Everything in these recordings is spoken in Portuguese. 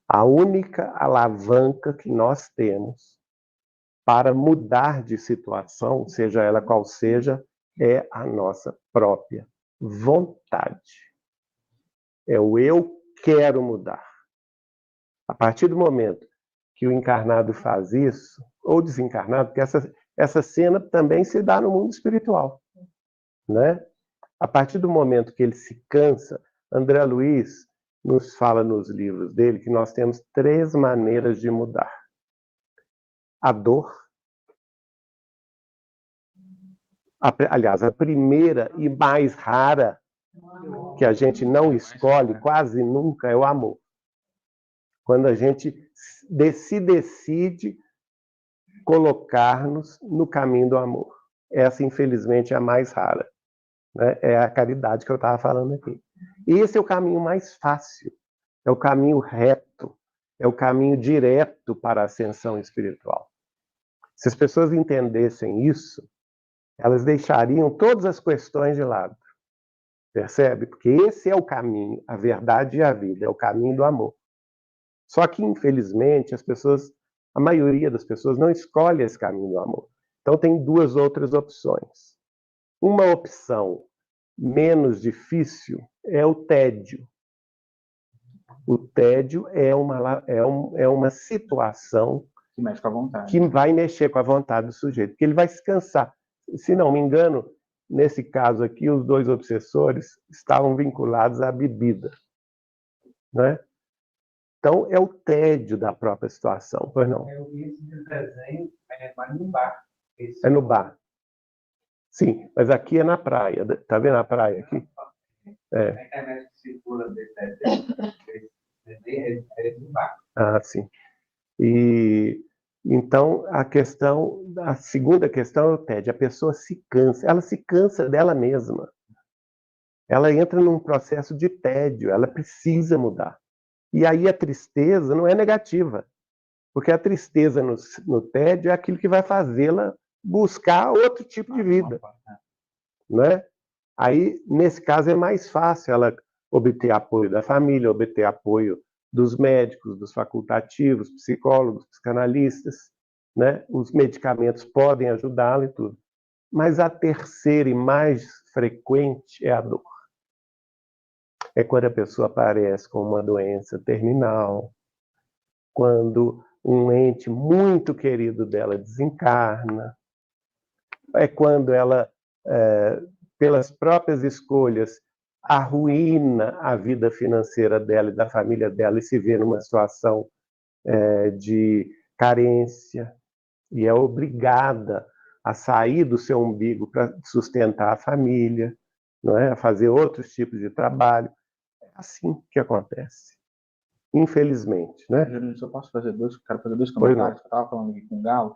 A única alavanca que nós temos para mudar de situação, seja ela qual seja, é a nossa própria vontade. É o eu quero mudar. A partir do momento que o encarnado faz isso, ou desencarnado, porque essa cena também se dá no mundo espiritual, né? A partir do momento que ele se cansa, André Luiz nos fala nos livros dele que nós temos 3 maneiras de mudar. A dor, aliás, a primeira e mais rara, que a gente não escolhe quase nunca, é o amor. Quando a gente se decide colocar-nos no caminho do amor. Essa, infelizmente, é a mais rara, né? É a caridade que eu estava falando aqui. E esse é o caminho mais fácil, é o caminho reto, é o caminho direto para a ascensão espiritual. Se as pessoas entendessem isso, elas deixariam todas as questões de lado. Percebe? Porque esse é o caminho, a verdade e a vida, é o caminho do amor. Só que, infelizmente, a maioria das pessoas não escolhe esse caminho do amor. Então, tem 2 outras opções. Uma opção menos difícil é o tédio. O tédio é uma situação que mexe com a vontade. Que vai mexer com a vontade do sujeito, porque ele vai se cansar. Se não me engano, nesse caso aqui, os 2 obsessores estavam vinculados à bebida, né? Então, é o tédio da própria situação, pois não? Eu vi esse desenho, mas no bar. É no bar. Sim, mas aqui é na praia. Tá vendo a praia aqui? É. A internet que circula desse desenho é no bar. Ah, sim. E então a segunda questão é o tédio. A pessoa se cansa, ela se cansa dela mesma. Ela entra num processo de tédio, ela precisa mudar. E aí a tristeza não é negativa, porque a tristeza no tédio é aquilo que vai fazê-la buscar outro tipo de vida, né? Aí, nesse caso, é mais fácil ela obter apoio da família, obter apoio dos médicos, dos facultativos, psicólogos, psicanalistas, né? Os medicamentos podem ajudá-la e tudo. Mas a terceira e mais frequente é a dor. É quando a pessoa aparece com uma doença terminal, quando um ente muito querido dela desencarna, é quando ela, pelas próprias escolhas, arruína a vida financeira dela e da família dela e se vê numa situação de carência e é obrigada a sair do seu umbigo para sustentar a família, não é? A fazer outros tipos de trabalho. É assim que acontece, infelizmente, né? Eu posso fazer quero fazer 2 comentários. Eu estava falando aqui com o Galo,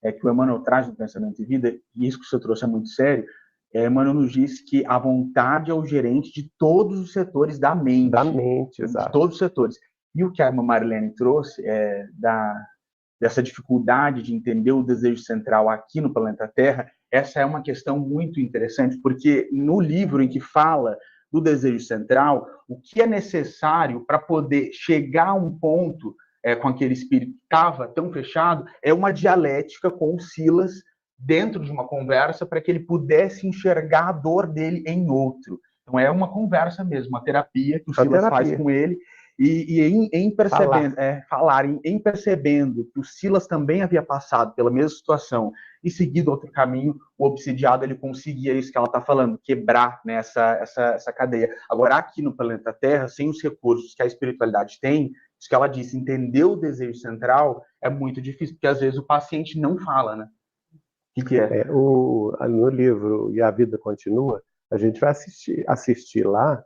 é que o Emmanuel traz no Pensamento e Vida, e isso que você trouxe é muito sério. Emmanuel nos diz que a vontade é o gerente de todos os setores da mente. Da mente, exato. De todos os setores. E o que a irmã Marilene trouxe dessa dificuldade de entender o desejo central aqui no planeta Terra, essa é uma questão muito interessante, porque no livro em que fala do desejo central, o que é necessário para poder chegar a um ponto com aquele espírito que estava tão fechado, é uma dialética com o Silas dentro de uma conversa para que ele pudesse enxergar a dor dele em outro. Então é uma conversa mesmo, uma terapia que o Silas faz com ele, e em percebendo que o Silas também havia passado pela mesma situação e seguido outro caminho, o obsidiado ele conseguia isso que ela está falando, quebrar, né, essa cadeia. Agora, aqui no planeta Terra, sem os recursos que a espiritualidade tem, isso que ela disse, entender o desejo central é muito difícil, porque às vezes o paciente não fala, né? O que é? No livro E a Vida Continua, a gente vai assistir lá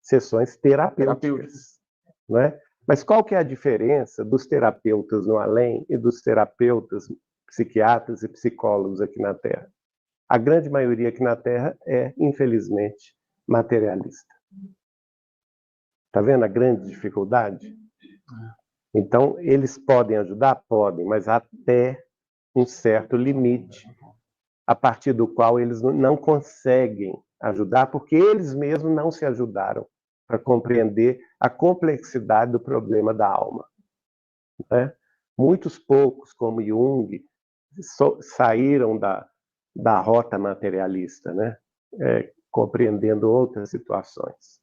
sessões terapêuticas, né? Mas qual que é a diferença dos terapeutas no além e dos terapeutas psiquiatras e psicólogos aqui na Terra? A grande maioria aqui na Terra é, infelizmente, materialista. Está vendo a grande dificuldade? Então, eles podem ajudar? Podem, mas até um certo limite, a partir do qual eles não conseguem ajudar, porque eles mesmos não se ajudaram para compreender a complexidade do problema da alma. né? Muitos poucos, como Jung, saíram da rota materialista, né? Compreendendo outras situações.